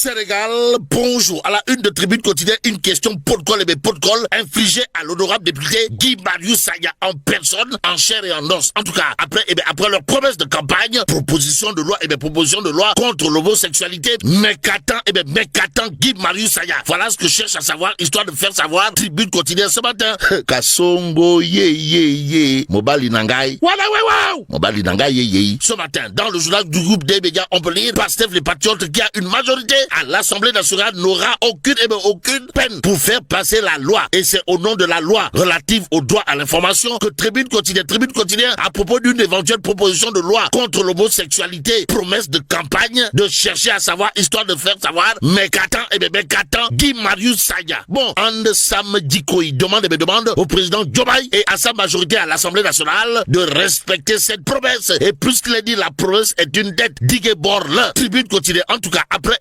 Sénégal, bonjour. À la une de Tribune quotidienne, une question pot-de-colle et pot-de-colle infligée à l'honorable député Guy Marius Sagna en personne, en chair et en os. En tout cas, après leur promesse de campagne, proposition de loi contre l'homosexualité, mais qu'attend Guy Marius Sagna. Voilà ce que je cherche à savoir, histoire de faire savoir Tribune quotidienne ce matin. Kasongo Mobali Nangai. Mobali Nangai Ce matin, dans le journal du groupe des médias, on peut lire Pastef les Patriotes qui a une majorité à l'Assemblée nationale n'aura aucune peine pour faire passer la loi. Et c'est au nom de la loi relative au droit à l'information que Tribune quotidienne, à propos d'une éventuelle proposition de loi contre l'homosexualité, promesse de campagne, de chercher à savoir, histoire de faire savoir, mais qu'attend Guy Marius Sagna. Bon, en samedi, il demande au président Joe Biden et à sa majorité à l'Assemblée nationale de respecter cette promesse. Et plus qu'il a dit, la promesse est une dette digue bord là. Tribune quotidienne, en tout cas, après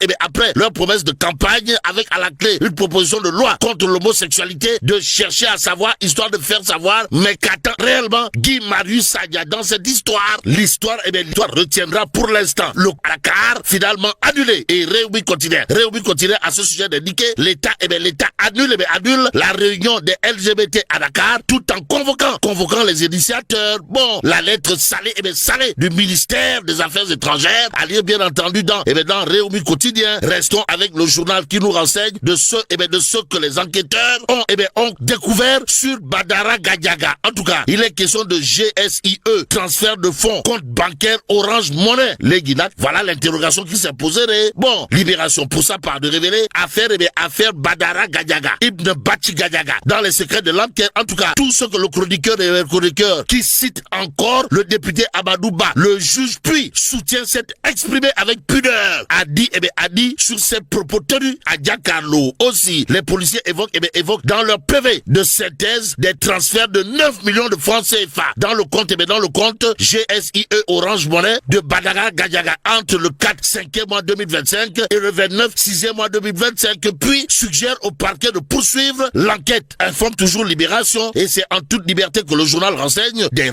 leur promesse de campagne, avec à la clé une proposition de loi contre l'homosexualité, de chercher à savoir, histoire de faire savoir, mais qu'attend réellement Guy Marius Sagna dans cette histoire. L'histoire retiendra pour l'instant le Dakar finalement annulé. Et Réumi continue à ce sujet d'indiquer l'État annule la réunion des LGBT à Dakar, tout en convoquant les initiateurs. Bon, la lettre salée du ministère des Affaires étrangères, à lire bien entendu dans Réumi quotidien. Restons avec le journal qui nous renseigne de ceux que les enquêteurs ont découvert sur Badara Gadiaga. En tout cas, il est question de GSIE, transfert de fonds, compte bancaire Orange Money. Les Guinac, voilà l'interrogation qui s'est posée. Bon, Libération pour sa part de révéler affaire Badara Gadiaga, Ibn Bachi Gadiaga. Dans les secrets de l'enquête, en tout cas, tout ce que le chroniqueur et le chroniqueur qui cite encore le député Amadou Ba, le juge puis soutient s'être exprimé avec pudeur, a dit sur ses propos tenus à Giancarlo. Aussi, les policiers évoquent dans leur PV de synthèse des transferts de 9 millions de francs CFA dans le compte GSIE Orange Money de Badara Gadiaga entre le 4/5e mois 2025 et le 29/6e mois 2025, puis suggère au parquet de poursuivre l'enquête. Informe toujours Libération et c'est en toute liberté que le journal renseigne des